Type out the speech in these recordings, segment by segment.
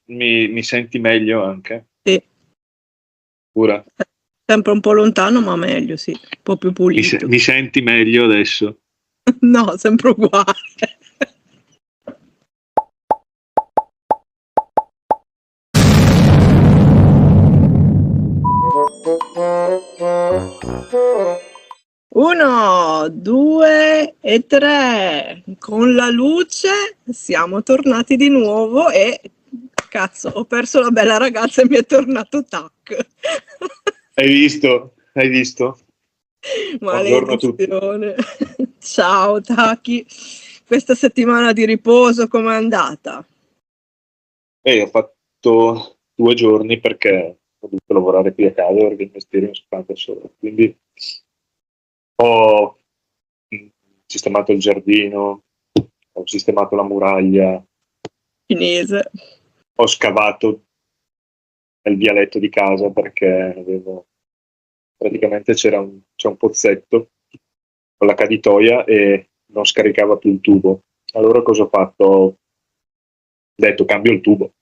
Mi senti meglio anche? Sì. Pure? Sempre un po' lontano, ma meglio, sì. Un po' più pulito. Mi senti meglio adesso? No, sempre uguale. Uno, due e tre. Con la luce siamo tornati di nuovo e cazzo, ho perso la bella ragazza e mi è tornato tac. Hai visto? Hai visto? Buongiorno a tutti. Maledizione. Ciao Taki. Questa settimana di riposo com'è andata? Ho fatto 2 giorni perché ho dovuto lavorare qui a casa perché il mestiere non si fa da solo. Quindi ho sistemato il giardino, ho sistemato la muraglia, Cinese. ho scavato nel vialetto di casa perché praticamente c'è un pozzetto con la caditoia e non scaricava più il tubo. Allora cosa ho fatto? Ho detto cambio il tubo.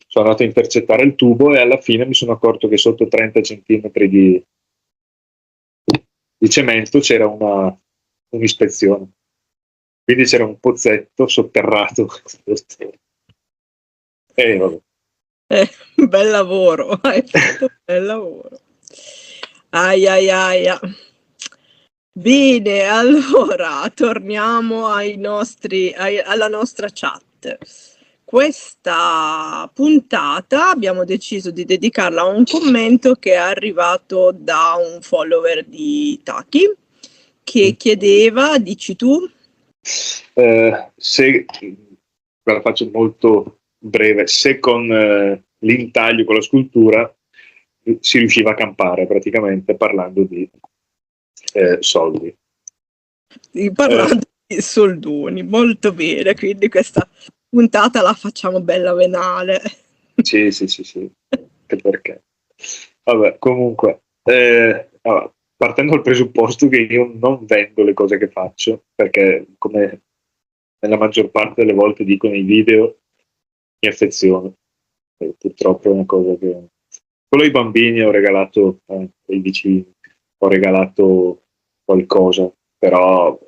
Sono andato a intercettare il tubo e alla fine mi sono accorto che sotto 30 centimetri di cemento c'era un'ispezione. Quindi c'era un pozzetto sotterrato. E vabbè. Bel lavoro, hai fatto un bel lavoro. Ai ai aia. Bene, allora torniamo alla nostra chat. Questa puntata abbiamo deciso di dedicarla a un commento che è arrivato da un follower di Taki che chiedeva, dici tu? Se la faccio molto breve, se con l'intaglio, con la scultura, si riusciva a campare praticamente parlando di soldi. Parlando di soldoni, molto bene, quindi questa puntata la facciamo bella venale. Sì, che perché. Vabbè, comunque, allora, partendo dal presupposto che io non vendo le cose che faccio, perché come nella maggior parte delle volte dico nei video, mi affeziono. Purtroppo è una cosa che... Quello ai bambini ho regalato ai vicini, ho regalato qualcosa, però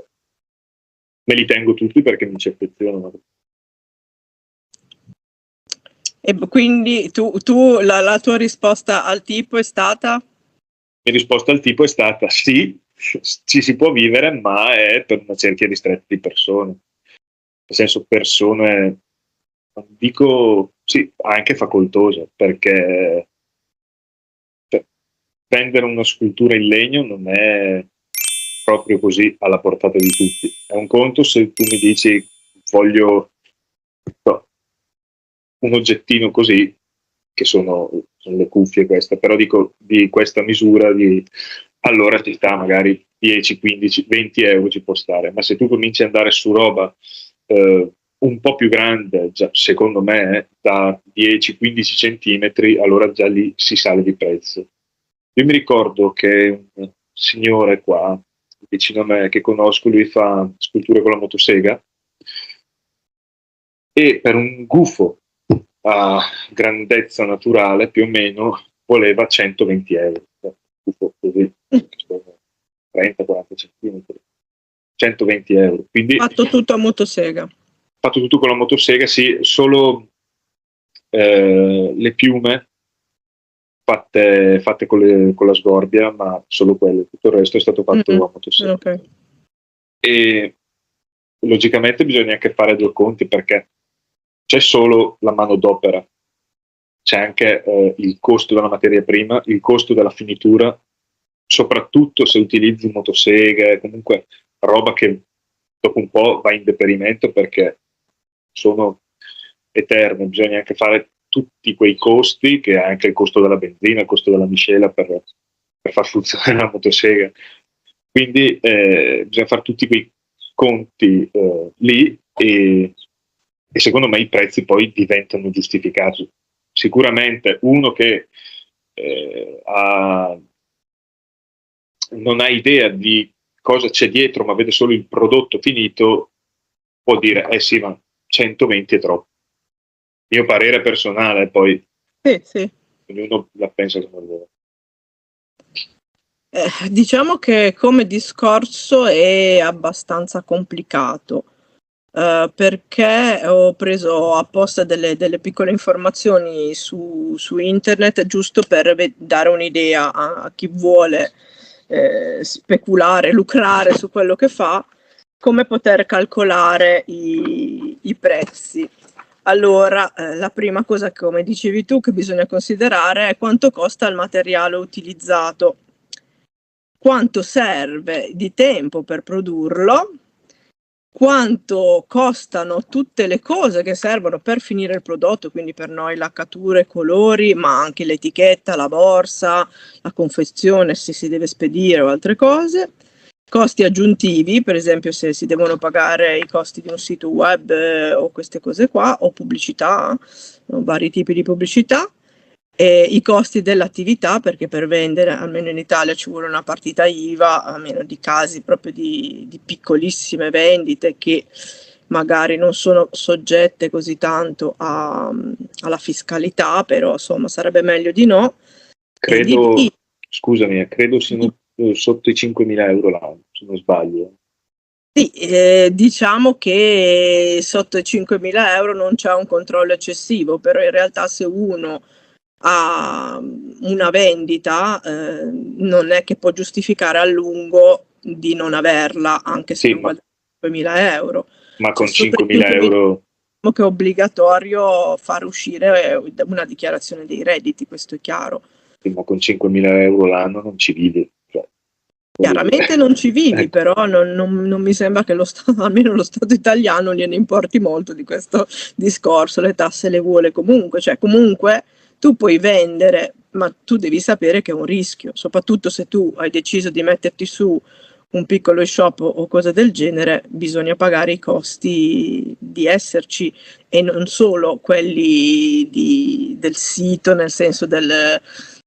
me li tengo tutti perché mi ci affeziono. E quindi la tua risposta al tipo è stata? La mia risposta al tipo è stata sì, ci si può vivere, ma è per una cerchia ristretta di persone. Nel senso, persone, non dico, sì, anche facoltose, perché cioè, vendere una scultura in legno non è proprio così alla portata di tutti. È un conto se tu mi dici voglio no, un oggettino così, che sono le cuffie queste, però dico di questa misura, allora ci sta magari 10, 15, 20 euro ci può stare, ma se tu cominci ad andare su roba un po' più grande, già, secondo me, da 10-15 centimetri, allora già lì si sale di prezzo. Io mi ricordo che un signore qua, vicino a me, che conosco, lui fa sculture con la motosega, e per un gufo a grandezza naturale più o meno voleva 120 euro. Un gufo così, 30-40 centimetri, 120 euro. Quindi Fatto tutto a motosega. fatto tutto con la motosega, sì, solo le piume fatte con la sgorbia, ma solo quelle, tutto il resto è stato fatto a motosega. Okay. E logicamente bisogna anche fare due conti perché c'è solo la manodopera, c'è anche il costo della materia prima, il costo della finitura, soprattutto se utilizzi motoseghe, comunque roba che dopo un po' va in deperimento perché sono eterne, bisogna anche fare tutti quei costi, che è anche il costo della benzina, il costo della miscela per far funzionare la motosega. Quindi bisogna fare tutti quei conti lì e secondo me i prezzi poi diventano giustificati. Sicuramente uno che non ha idea di cosa c'è dietro, ma vede solo il prodotto finito, può dire, eh sì, ma 120 è troppo. mio parere personale, poi Sì. ognuno la pensa come vuole. Diciamo che come discorso è abbastanza complicato, perché ho preso apposta delle piccole informazioni su internet, giusto per dare un'idea a chi vuole speculare, lucrare su quello che fa, come poter calcolare i prezzi. Allora, la prima cosa, come dicevi tu, che bisogna considerare è quanto costa il materiale utilizzato, quanto serve di tempo per produrlo, quanto costano tutte le cose che servono per finire il prodotto, quindi per noi laccature, colori, ma anche l'etichetta, la borsa, la confezione se si deve spedire o altre cose, costi aggiuntivi, per esempio se si devono pagare i costi di un sito web o queste cose qua, o pubblicità, vari tipi di pubblicità, i costi dell'attività, perché per vendere, almeno in Italia, ci vuole una partita IVA, a meno di casi proprio di piccolissime vendite che magari non sono soggette così tanto alla fiscalità, però insomma sarebbe meglio di no. Credo, scusami, credo siano sotto i 5.000 euro l'anno, se non sbaglio. Sì, diciamo che sotto i 5.000 euro non c'è un controllo eccessivo, però in realtà se uno ha una vendita, non è che può giustificare a lungo di non averla, anche se non guadagna 5.000 euro. Ma con 5.000 euro... Che è obbligatorio far uscire una dichiarazione dei redditi, questo è chiaro. Ma con 5.000 euro l'anno non ci vivi. Chiaramente non ci vivi, però non mi sembra che almeno lo Stato italiano gliene importi molto di questo discorso, le tasse le vuole comunque, cioè comunque tu puoi vendere, ma tu devi sapere che è un rischio, soprattutto se tu hai deciso di metterti su un piccolo shop o cosa del genere, bisogna pagare i costi di esserci e non solo quelli del sito, nel senso del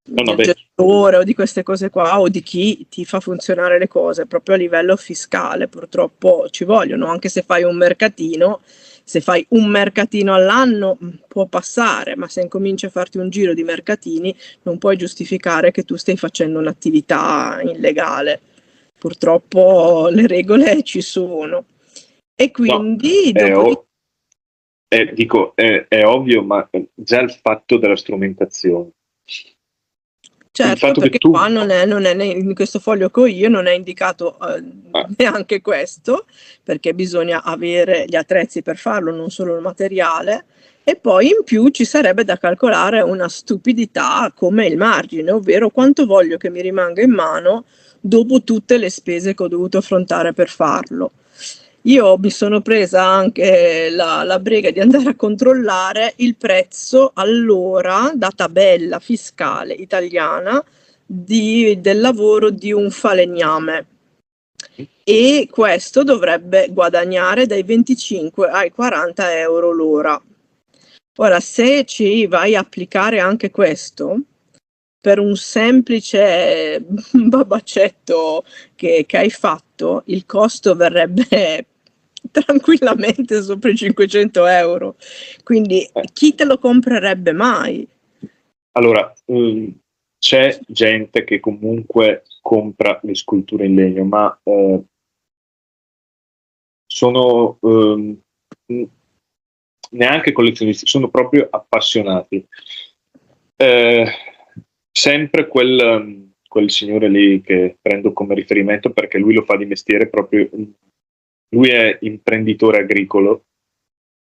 gestore o di queste cose qua, o di chi ti fa funzionare le cose, proprio a livello fiscale purtroppo ci vogliono, anche se fai un mercatino. Se fai un mercatino all'anno può passare, ma se incominci a farti un giro di mercatini non puoi giustificare che tu stai facendo un'attività illegale. Purtroppo le regole ci sono. E quindi no, è ovvio, ma già il fatto della strumentazione. Certo, perché qua non è in questo foglio che ho io non è indicato neanche questo, perché bisogna avere gli attrezzi per farlo, non solo il materiale, e poi in più ci sarebbe da calcolare una stupidità come il margine, ovvero quanto voglio che mi rimanga in mano dopo tutte le spese che ho dovuto affrontare per farlo. Io mi sono presa anche la briga di andare a controllare il prezzo all'ora da tabella fiscale italiana del lavoro di un falegname, e questo dovrebbe guadagnare dai 25 ai 40 euro l'ora. Ora, se ci vai a applicare anche questo, per un semplice babacetto che hai fatto, il costo verrebbe tranquillamente sopra i 500 euro. Quindi chi te lo comprerebbe mai? Allora, c'è gente che comunque compra le sculture in legno, ma sono neanche collezionisti, sono proprio appassionati. Sempre quel signore lì che prendo come riferimento, perché lui lo fa di mestiere proprio, lui è imprenditore agricolo,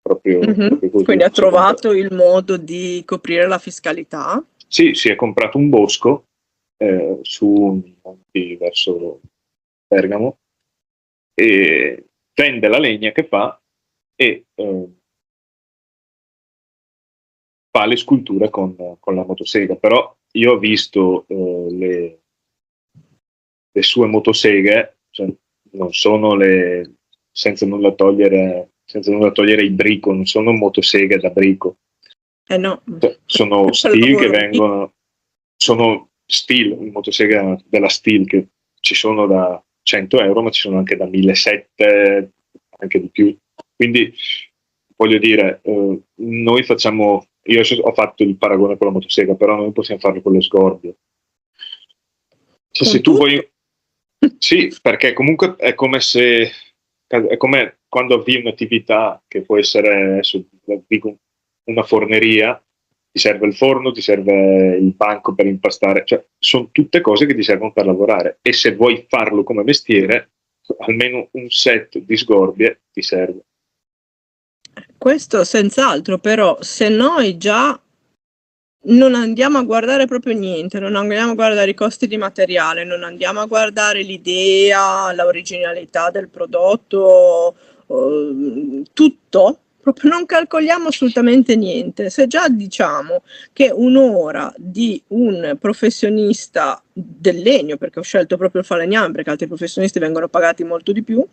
proprio così. Quindi ha trovato il modo di coprire la fiscalità? Sì, si è comprato un bosco su monti verso Bergamo e vende la legna che fa e fa le sculture con la motosega. Però io ho visto le sue motoseghe, cioè, non sono senza nulla togliere il brico, non sono motoseghe da brico. No. Sono Stihl che vengono, sono Stihl, motosega della Stihl, che ci sono da 100 euro, ma ci sono anche da 1.700, anche di più. Quindi voglio dire, noi facciamo, io ho fatto il paragone con la motosega, però noi possiamo farlo con le sgorbie. Cioè, se tu vuoi, sì, perché comunque è come quando avvii un'attività che può essere, adesso dico, una forneria, ti serve il forno, ti serve il banco per impastare, cioè sono tutte cose che ti servono per lavorare, e se vuoi farlo come mestiere, almeno un set di sgorbie ti serve. Questo senz'altro, però se noi già non andiamo a guardare proprio niente, non andiamo a guardare i costi di materiale, non andiamo a guardare l'idea, l'originalità del prodotto, tutto, proprio non calcoliamo assolutamente niente. Se già diciamo che un'ora di un professionista del legno, perché ho scelto proprio il falegname perché altri professionisti vengono pagati molto di più,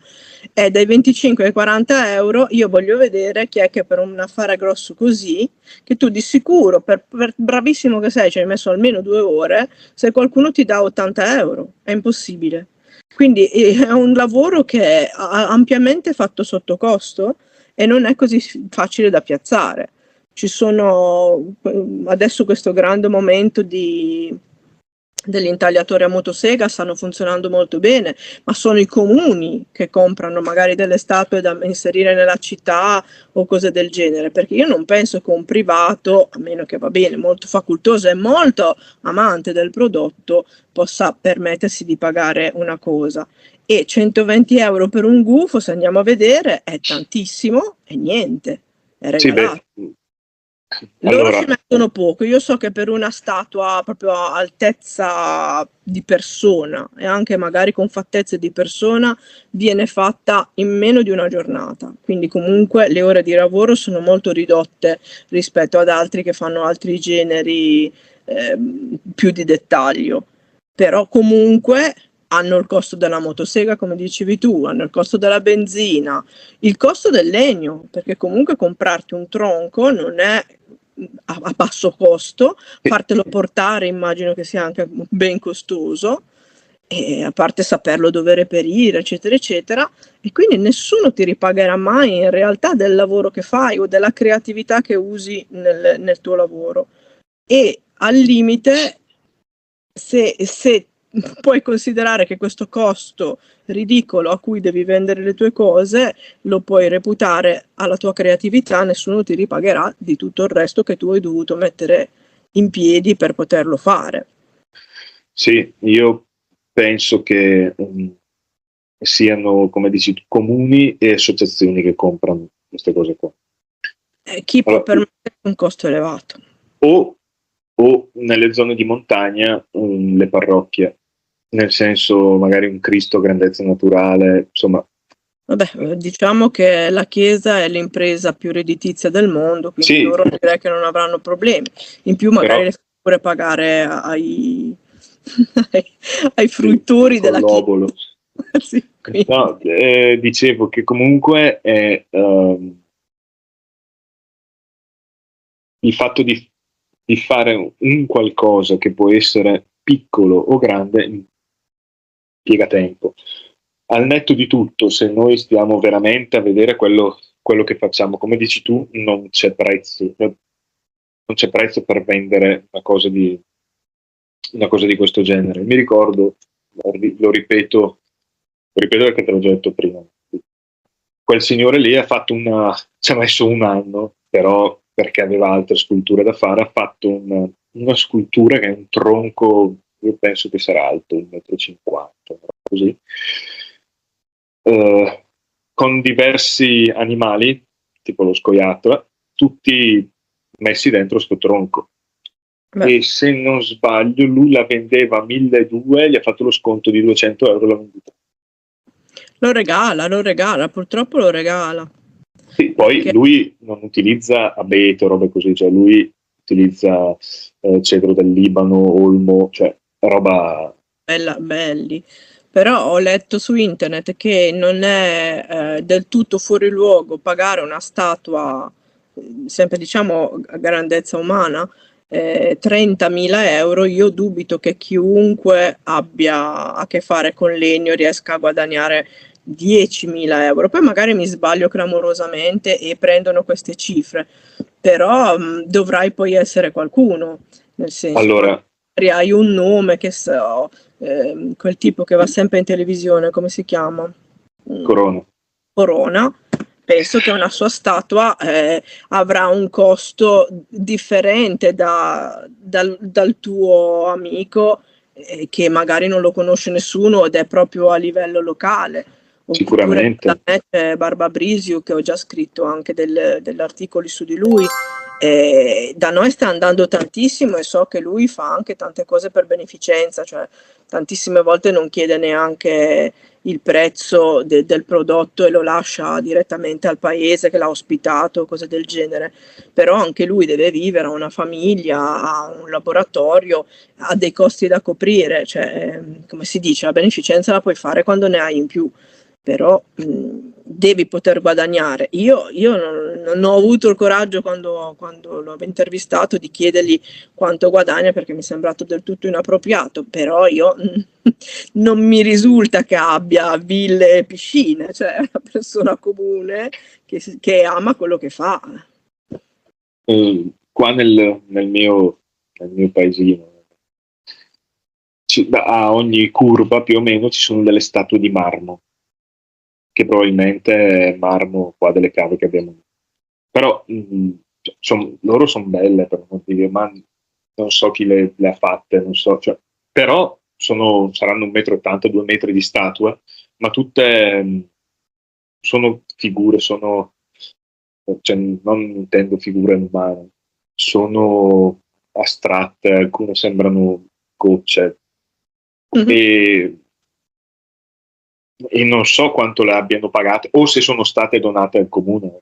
è dai 25 ai 40 euro, io voglio vedere chi è che per un affare grosso così, che tu di sicuro, per bravissimo che sei, ci hai messo almeno 2 ore, se qualcuno ti dà 80 euro, è impossibile. Quindi è un lavoro che è ampiamente fatto sotto costo e non è così facile da piazzare. Ci sono adesso questo grande momento degli intagliatori a motosega, stanno funzionando molto bene, ma sono i comuni che comprano magari delle statue da inserire nella città o cose del genere, perché io non penso che un privato, a meno che va bene, molto facoltoso e molto amante del prodotto, possa permettersi di pagare una cosa. E 120 euro per un gufo, se andiamo a vedere, è tantissimo, è niente, è regalato. Sì, loro ci mettono poco. Io so che per una statua proprio a altezza di persona e anche magari con fattezze di persona viene fatta in meno di una giornata, quindi comunque le ore di lavoro sono molto ridotte rispetto ad altri che fanno altri generi più di dettaglio, però comunque hanno il costo della motosega, come dicevi tu, hanno il costo della benzina, il costo del legno, perché comunque comprarti un tronco non è a basso costo, fartelo portare immagino che sia anche ben costoso, e a parte saperlo dove reperire, eccetera, eccetera, e quindi nessuno ti ripagherà mai in realtà del lavoro che fai o della creatività che usi nel tuo lavoro. E al limite, se puoi considerare che questo costo ridicolo a cui devi vendere le tue cose lo puoi reputare alla tua creatività, nessuno ti ripagherà di tutto il resto che tu hai dovuto mettere in piedi per poterlo fare. Sì, io penso che siano, come dici tu, comuni e associazioni che comprano queste cose qua. Chi può permettere un costo elevato? O nelle zone di montagna le parrocchie, nel senso magari un Cristo a grandezza naturale, insomma. Vabbè, diciamo che la Chiesa è l'impresa più redditizia del mondo, quindi sì, loro direi che non avranno problemi. In più magari le fanno pure pagare ai fruttori della Chiesa. Sì, no, dicevo che comunque è il fatto di fare un qualcosa che può essere piccolo o grande impiega tempo. Al netto di tutto, se noi stiamo veramente a vedere quello che facciamo, come dici tu, non c'è prezzo per vendere una cosa di questo genere. Mi ricordo, lo ripeto perché te l'ho già detto prima, quel signore lì ci ha messo un anno, però perché aveva altre sculture da fare, ha fatto una scultura che è un tronco, io penso che sarà alto 1,50 m, così, con diversi animali, tipo lo scoiattolo, tutti messi dentro sto tronco. Beh. E se non sbaglio lui la vendeva a 1.200, gli ha fatto lo sconto di 200 euro la venduta. Lo regala, purtroppo lo regala. Sì, poi perché lui non utilizza abete o robe così, cioè lui utilizza cedro del Libano, olmo, cioè roba belli. Però ho letto su internet che non è del tutto fuori luogo pagare una statua, sempre diciamo a grandezza umana, 30.000 euro. Io dubito che chiunque abbia a che fare con legno riesca a guadagnare 10.000 euro. Poi magari mi sbaglio clamorosamente e prendono queste cifre, però dovrai poi essere qualcuno, nel senso, Allora, hai un nome, che so, quel tipo che va sempre in televisione, come si chiama? Corona. Corona. Penso che una sua statua avrà un costo differente dal tuo amico, che magari non lo conosce nessuno ed è proprio a livello locale. Oppure da Sicuramente. me c'è Barba Brisiu, che ho già scritto anche degli articoli su di lui. Da noi sta andando tantissimo e so che lui fa anche tante cose per beneficenza, cioè tantissime volte non chiede neanche il prezzo del prodotto e lo lascia direttamente al paese che l'ha ospitato, cose del genere. Però anche lui deve vivere, ha una famiglia, ha un laboratorio, ha dei costi da coprire, cioè, come si dice, la beneficenza la puoi fare quando ne hai in più, però devi poter guadagnare. Io non ho avuto il coraggio, quando l'ho intervistato, di chiedergli quanto guadagna, perché mi è sembrato del tutto inappropriato, però io non mi risulta che abbia ville e piscine, cioè è una persona comune che ama quello che fa. Qua nel mio paesino, a ogni curva più o meno ci sono delle statue di marmo, che probabilmente è marmo qua delle cave che abbiamo. Però loro sono belle, per motivi, ma non so chi le ha fatte, non so, cioè, però saranno 1,80 m, 2 metri di statua, ma tutte sono figure, cioè, non intendo figure umane, sono astratte, alcune sembrano gocce, e non so quanto le abbiano pagate o se sono state donate al comune.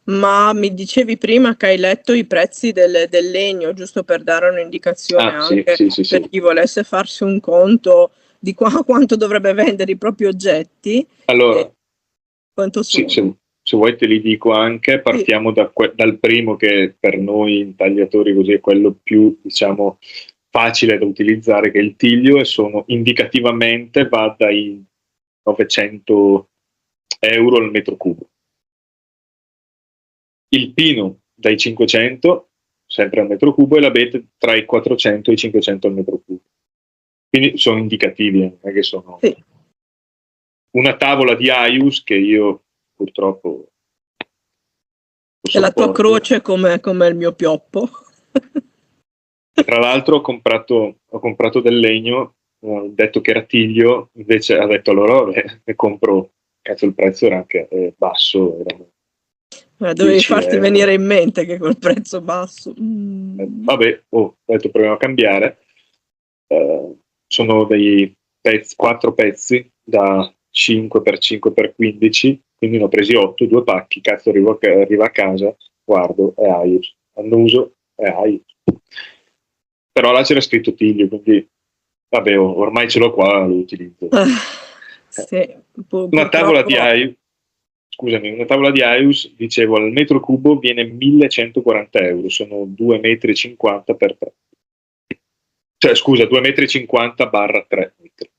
Ma mi dicevi prima che hai letto i prezzi del legno, giusto per dare un'indicazione anche per chi volesse farsi un conto di quanto dovrebbe vendere i propri oggetti. Allora, quanto sono? Se vuoi te li dico anche, partiamo dal primo, che per noi intagliatori così è quello più, diciamo, facile da utilizzare, che è il tiglio, e indicativamente va dai 900 euro al metro cubo. Il pino dai 500 sempre al metro cubo, e l'abete tra i 400 e i 500 al metro cubo. Quindi sono indicativi, non è che sono... Sì. Una tavola di Aius che io purtroppo... È la tua croce come il mio pioppo. Tra l'altro ho comprato del legno, detto che era tiglio, invece ha detto allora ne compro, cazzo, il prezzo era anche basso, dovevi farti venire in mente che col prezzo basso. Vabbè, ho detto proviamo a cambiare. Sono dei 4 pezzi da 5x5x15, quindi ne ho presi 8, 2 pacchi. Cazzo, arrivo a casa, guardo, è Aius, annuso, è Aius. Però là c'era scritto tiglio, quindi vabbè, ormai ce l'ho qua, lo utilizzo. Sì, una tavola di Aius, scusami, una tavola di Aius, dicevo, al metro cubo viene 1.140 euro, sono 2,50 m per 3. Cioè, scusa, 2,50 m barra 3 metri.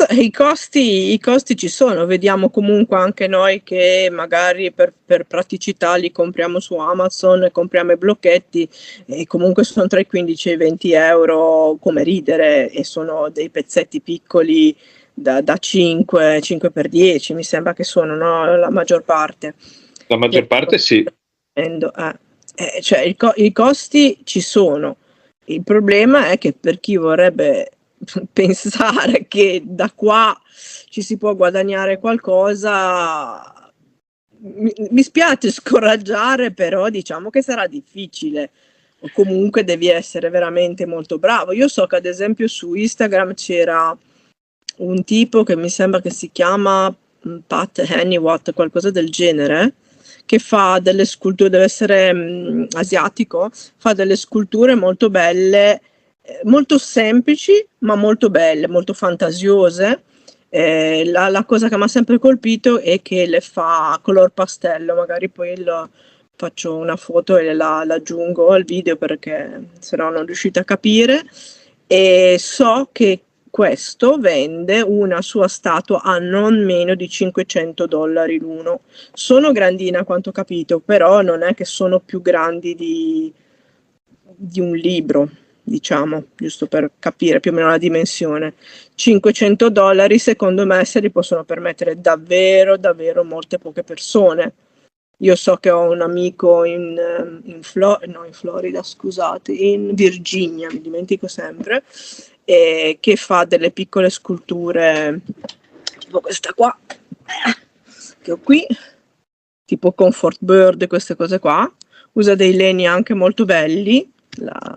I costi ci sono, vediamo comunque anche noi che magari per praticità li compriamo su Amazon, compriamo i blocchetti e comunque sono tra i 15 e i 20 euro, come ridere, e sono dei pezzetti piccoli da 5 per 10, mi sembra che sono, no? La maggior parte. La maggior parte sì. Cioè i costi ci sono, il problema è che per chi vorrebbe pensare che da qua ci si può guadagnare qualcosa, mi spiace scoraggiare, però diciamo che sarà difficile, o comunque devi essere veramente molto bravo. Io so che ad esempio su Instagram c'era un tipo che mi sembra che si chiama Pat Henniwatt, qualcosa del genere, che fa delle sculture, deve essere asiatico, fa delle sculture molto belle, molto semplici ma molto belle, molto fantasiose. La cosa che mi ha sempre colpito è che le fa a color pastello, magari poi faccio una foto e la aggiungo al video, perché se no non riuscite a capire. E so che questo vende una sua statua a non meno di $500 l'uno. Sono grandine a quanto ho capito, però non è che sono più grandi di un libro, diciamo, giusto per capire più o meno la dimensione. $500 secondo me se li possono permettere davvero, davvero molte poche persone. Io so che ho un amico in Florida, scusate, in Virginia, mi dimentico sempre, che fa delle piccole sculture, tipo questa qua, che ho qui, tipo Comfort Bird, queste cose qua. Usa dei legni anche molto belli,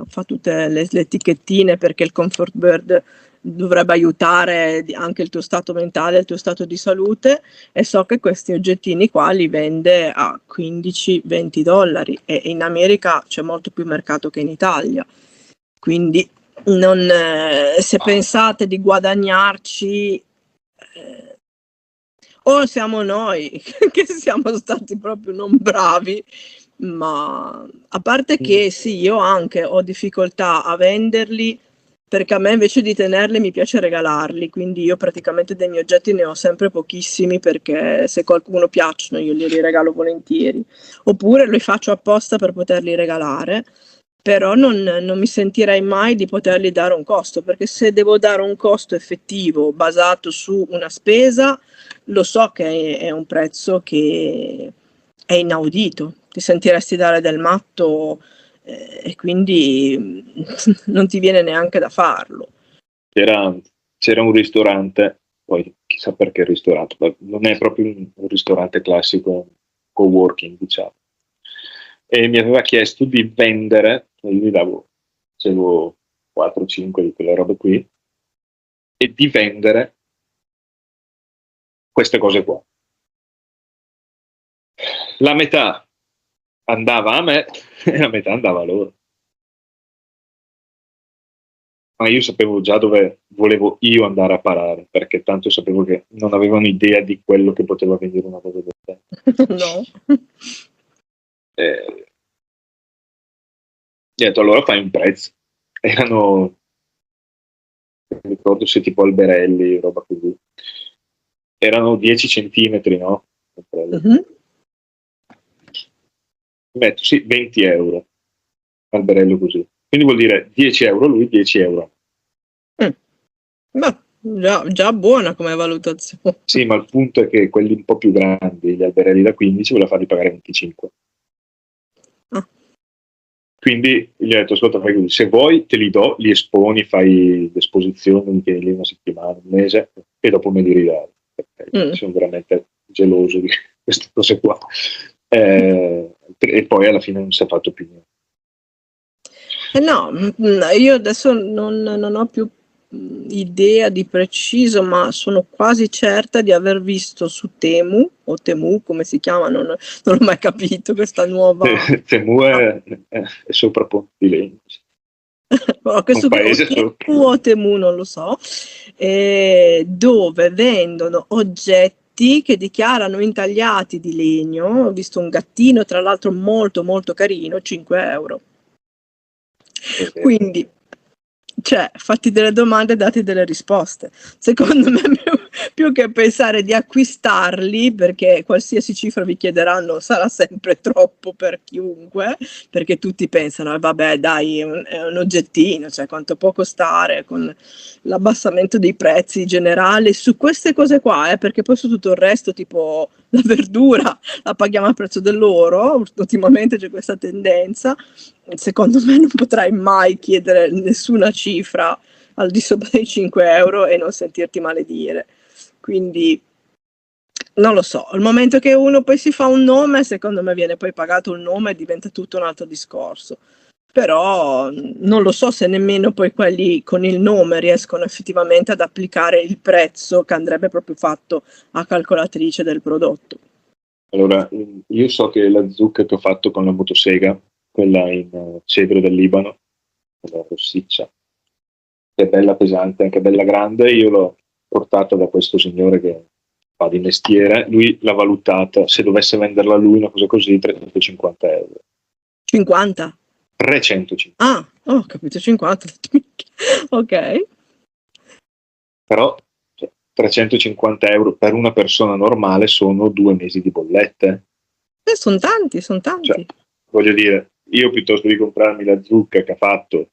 fa tutte le etichettine perché il Comfort Bird dovrebbe aiutare anche il tuo stato mentale, il tuo stato di salute, e so che questi oggettini qua li vende a $15-20 e in America c'è molto più mercato che in Italia, quindi se pensate di guadagnarci, o siamo noi che siamo stati proprio non bravi, ma a parte che sì, io anche ho difficoltà a venderli, perché a me invece di tenerli mi piace regalarli, quindi io praticamente dei miei oggetti ne ho sempre pochissimi, perché se qualcuno piacciono io li regalo volentieri, oppure li faccio apposta per poterli regalare, però non mi sentirei mai di potergli dare un costo, perché se devo dare un costo effettivo basato su una spesa, lo so che è un prezzo che è inaudito, ti sentiresti dare del matto, e quindi non ti viene neanche da farlo. C'era un ristorante, poi chissà perché il ristorante, ma non è proprio un ristorante classico co-working, diciamo, e mi aveva chiesto di vendere, io gli facevo 4-5 di quelle robe qui, e di vendere queste cose qua. La metà andava a me e la metà andava a loro. Ma io sapevo già dove volevo io andare a parare, perché tanto sapevo che non avevano idea di quello che poteva venire una cosa del genere. No. Ho detto, allora fai un prezzo. Erano, non ricordo se tipo alberelli, roba così. Erano 10 centimetri, no? Mm-hmm. Metto, sì, 20 euro. Alberello così. Quindi vuol dire 10 euro lui, 10 euro. Beh, già buona come valutazione. Sì, ma il punto è che quelli un po' più grandi, gli alberelli da 15, voleva farli pagare 25. Ah. Quindi gli ho detto, ascolta, fai così, se vuoi te li do, li esponi, fai l'esposizione, mi tieni lì una settimana, un mese, e dopo me li ridai. Perché sono veramente geloso di queste cose qua. E poi alla fine non si è fatto più niente. No, io adesso non ho più idea di preciso, ma sono quasi certa di aver visto su Temu, o Temu come si chiama, non l'ho mai capito questa nuova... Temu è sopra Ponte di Legno. Questo o Temu non lo so, dove vendono oggetti che dichiarano intagliati di legno. Ho visto un gattino, tra l'altro molto molto carino, 5 euro. Quindi, cioè, fatti delle domande, dati delle risposte. Secondo me più che pensare di acquistarli, perché qualsiasi cifra vi chiederanno sarà sempre troppo per chiunque, perché tutti pensano, vabbè dai, è un oggettino, cioè quanto può costare, con l'abbassamento dei prezzi generali su queste cose qua, perché poi su tutto il resto, tipo la verdura, la paghiamo al prezzo dell'oro. Ultimamente c'è questa tendenza. Secondo me non potrai mai chiedere nessuna cifra al di sopra dei 5 euro e non sentirti maledire. Quindi non lo so, al momento che uno poi si fa un nome, secondo me viene poi pagato il nome e diventa tutto un altro discorso. Però non lo so se nemmeno poi quelli con il nome riescono effettivamente ad applicare il prezzo che andrebbe proprio fatto a calcolatrice del prodotto. Allora, io so che la zucca che ho fatto con la motosega, quella in cedro del Libano, quella rossiccia, che è bella pesante, anche bella grande, io l'ho portata da questo signore che fa di mestiere, lui l'ha valutata, se dovesse venderla lui una cosa così, 350 euro. 50? 350. Ah, ho capito, 50. Ok. Però 350 euro per una persona normale sono 2 mesi di bollette. Sono tanti, sono tanti. Cioè, voglio dire, io piuttosto di comprarmi la zucca che ha fatto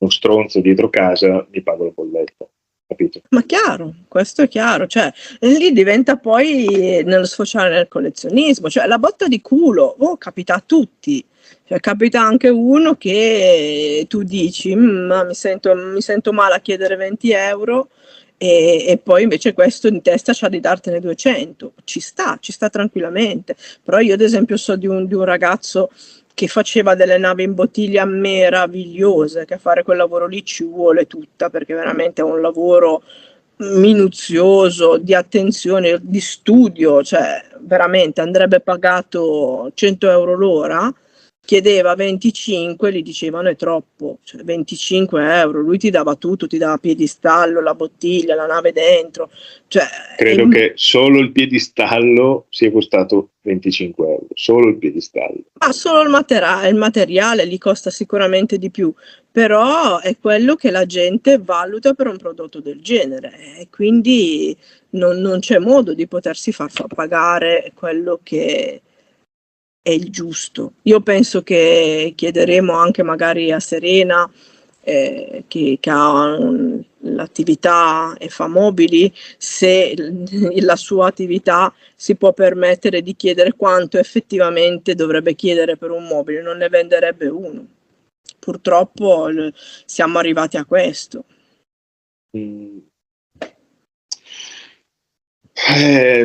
uno stronzo dietro casa, mi pago la bolletta, capito? Ma chiaro, questo è chiaro, cioè lì diventa poi nello sfociare nel collezionismo, cioè la botta di culo, capita a tutti, cioè capita anche uno che tu dici ma mi sento male a chiedere 20 euro e poi invece questo in testa c'ha di dartene 200, ci sta tranquillamente, però io ad esempio so di un ragazzo che faceva delle navi in bottiglia meravigliose, che a fare quel lavoro lì ci vuole tutta, perché veramente è un lavoro minuzioso, di attenzione, di studio, cioè veramente andrebbe pagato 100 euro l'ora, chiedeva 25, gli dicevano è troppo, cioè 25 euro, lui ti dava tutto, ti dava piedistallo, la bottiglia, la nave dentro, cioè credo che solo il piedistallo sia costato 25 euro, solo il piedistallo. Ma solo il materiale gli costa sicuramente di più, però è quello che la gente valuta per un prodotto del genere e quindi non c'è modo di potersi far pagare quello che è il giusto. Io penso che chiederemo anche magari a Serena, che ha l'attività EFA-mobili, se la sua attività si può permettere di chiedere quanto effettivamente dovrebbe chiedere per un mobile, non ne venderebbe uno. Purtroppo siamo arrivati a questo.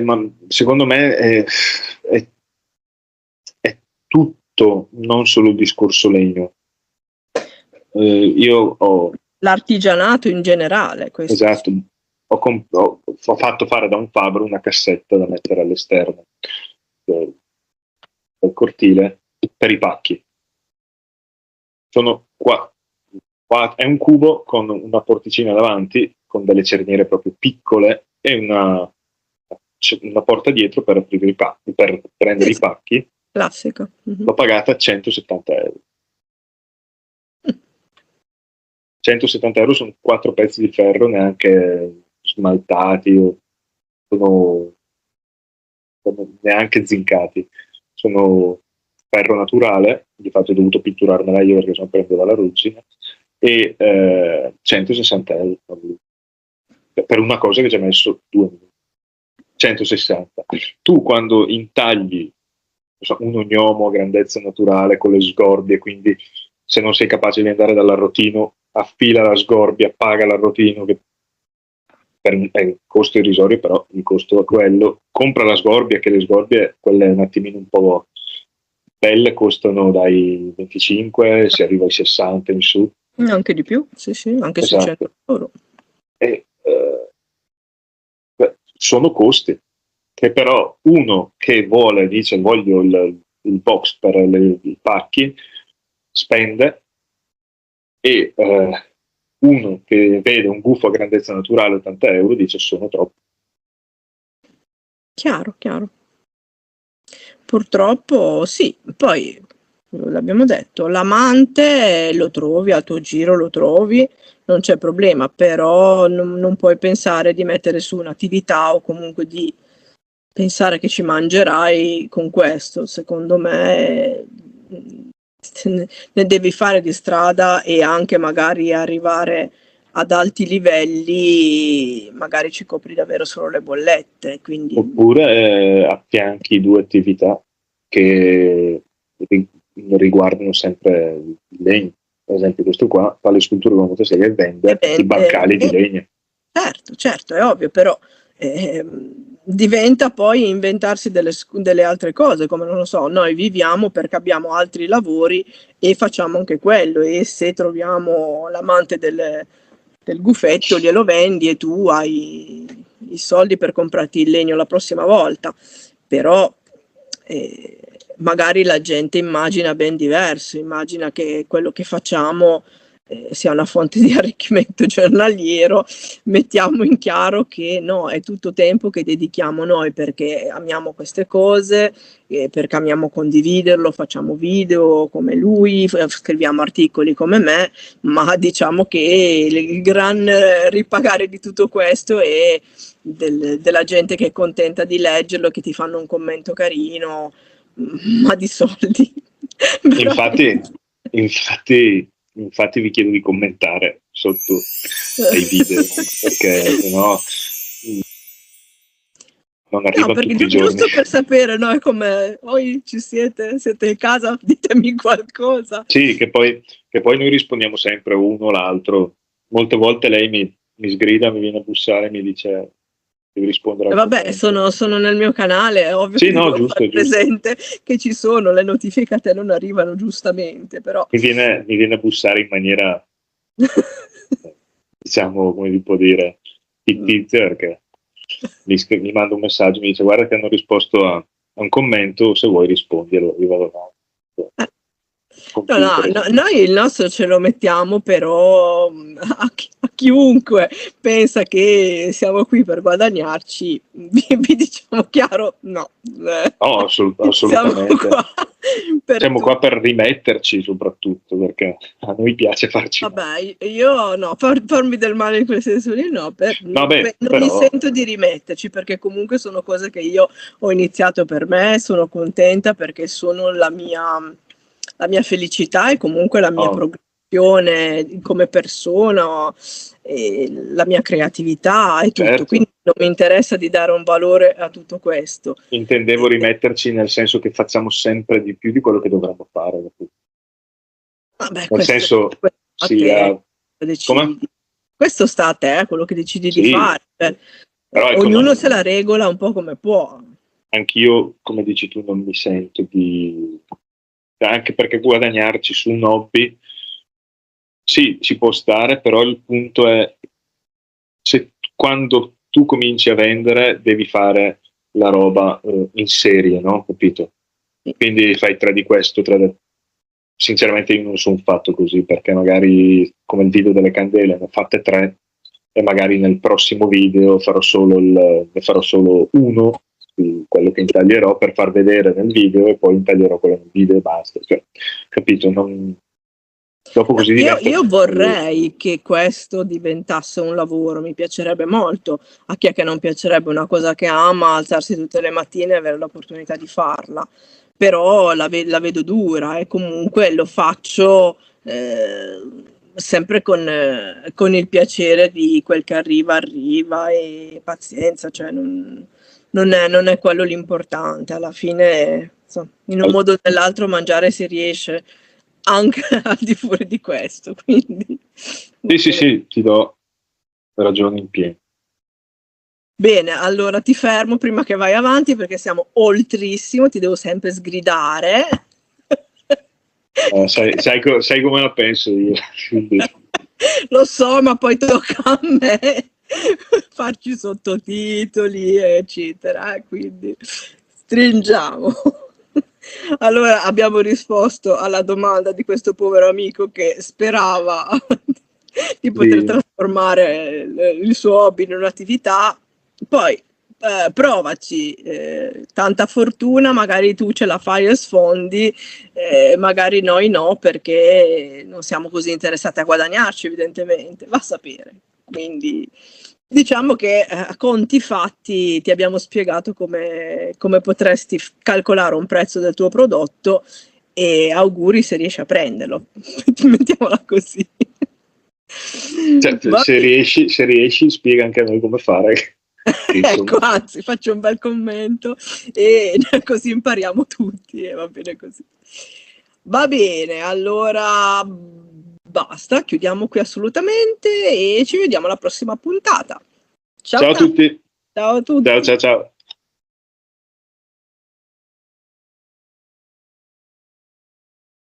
Ma secondo me è tutto, non solo il discorso legno. Io ho l'artigianato in generale. Questo. Esatto, ho fatto fare da un fabbro una cassetta da mettere all'esterno del cortile per i pacchi. Sono qua, è un cubo con una porticina davanti, con delle cerniere proprio piccole e una porta dietro per aprire i pacchi, per prendere i pacchi. Classico. L'ho pagata 170 euro. 170 euro sono 4 pezzi di ferro neanche smaltati o sono neanche zincati, sono ferro naturale, di fatto ho dovuto pitturarmela io perché sono prendo dalla ruggine, e 160 euro per una cosa che ci ha messo 2 minuti. 160. Tu quando intagli un ognomo a grandezza naturale con le sgorbie, quindi se non sei capace di andare dall'arrotino, affila la sgorbia, paga l'arrotino, che è un costo irrisorio, però il costo è quello, compra la sgorbia, che le sgorbie, quelle un attimino un po' belle, costano dai 25, si arriva ai 60 in su. Anche di più, sì, anche esatto. 600 euro. E, sono costi che però uno che dice voglio il box per i pacchi, spende, e uno che vede un gufo a grandezza naturale 80 euro dice sono troppo. Chiaro. Purtroppo sì, poi l'abbiamo detto, l'amante lo trovi, al tuo giro lo trovi, non c'è problema, però non puoi pensare di mettere su un'attività o comunque di pensare che ci mangerai con questo. Secondo me ne devi fare di strada e anche magari arrivare ad alti livelli, magari ci copri davvero solo le bollette. Quindi... Oppure affianchi 2 attività che riguardano sempre il legno. Per esempio questo qua fa le sculture con motosega e vende i bancali di legno. Certo, è ovvio, però diventa poi inventarsi delle altre cose, come non lo so, noi viviamo perché abbiamo altri lavori e facciamo anche quello, e se troviamo l'amante del gufetto glielo vendi e tu hai i soldi per comprarti il legno la prossima volta, però magari la gente immagina ben diverso, immagina che quello che facciamo sia una fonte di arricchimento giornaliero, mettiamo in chiaro che no, è tutto tempo che dedichiamo noi perché amiamo queste cose, perché amiamo condividerlo, facciamo video come lui, scriviamo articoli come me, ma diciamo che il gran ripagare di tutto questo è della gente che è contenta di leggerlo, che ti fanno un commento carino, ma di soldi. Infatti vi chiedo di commentare sotto ai video, perché sennò non arriva tutti i giorni. Giusto per sapere, no? È come, voi ci siete in casa, ditemi qualcosa. Sì, che poi noi rispondiamo sempre uno o l'altro. Molte volte lei mi sgrida, mi viene a bussare e mi dice devi rispondere. Vabbè, sono nel mio canale, è ovvio sì, che no, devo fare presente che ci sono, le notifiche a te non arrivano giustamente, però... Mi viene a bussare in maniera, diciamo, come vi può dire, fittizia, perché mi manda un messaggio, mi dice guarda che hanno risposto a un commento, se vuoi risponderlo, io vado avanti. No, noi il nostro ce lo mettiamo, però a chiunque pensa che siamo qui per guadagnarci, vi diciamo chiaro, no. No, assolutamente. Siamo qua per rimetterci soprattutto, perché a noi piace farci. Vabbè, io no, farmi del male in quel senso lì no, non però... mi sento di rimetterci, perché comunque sono cose che io ho iniziato per me, sono contenta perché sono la mia felicità e comunque la mia progressione come persona, e la mia creatività e tutto, certo. Quindi non mi interessa di dare un valore a tutto questo. Intendevo rimetterci nel senso che facciamo sempre di più di quello che dovremmo fare. Vabbè, nel senso, come? Questo sta a te, quello che decidi di fare. Però ognuno se la regola un po' come può. Anch'io, come dici tu, non mi sento di... Anche perché guadagnarci su un hobby sì, ci può stare, però il punto è quando tu cominci a vendere devi fare la roba in serie, no? Capito? Quindi fai 3 di questo, 3 di... Sinceramente io non sono fatto così, perché magari come il video delle candele ne ho fatte 3 e magari nel prossimo video ne farò solo uno, quello che intaglierò per far vedere nel video, e poi intaglierò quello nel video e basta, cioè, capito? Dopo così io vorrei che questo diventasse un lavoro, mi piacerebbe molto. A chi è che non piacerebbe una cosa che ama, alzarsi tutte le mattine e avere l'opportunità di farla, però la vedo dura e comunque lo faccio sempre con il piacere di quel che arriva e pazienza, cioè non è quello l'importante, alla fine insomma, in un modo o nell'altro mangiare si riesce anche al di fuori di questo, quindi sì, ti do ragione in pieno. Bene, allora ti fermo prima che vai avanti perché siamo oltrissimo, ti devo sempre sgridare. Sai come la penso io. Lo so, ma poi tocca a me farci sottotitoli eccetera, quindi stringiamo. Allora abbiamo risposto alla domanda di questo povero amico che sperava di poter trasformare il suo hobby in un'attività. Poi provaci, tanta fortuna, magari tu ce la fai e sfondi, magari noi no, perché non siamo così interessati a guadagnarci, evidentemente, va a sapere. Quindi diciamo che a conti fatti ti abbiamo spiegato come potresti calcolare un prezzo del tuo prodotto, e auguri se riesci a prenderlo, mettiamola così. Certo, se riesci spiega anche a noi come fare. Ecco, anzi faccio un bel commento e così impariamo tutti e va bene così. Va bene, allora basta, chiudiamo qui assolutamente e ci vediamo alla prossima puntata. Ciao a tutti. Ciao a tutti. Ciao.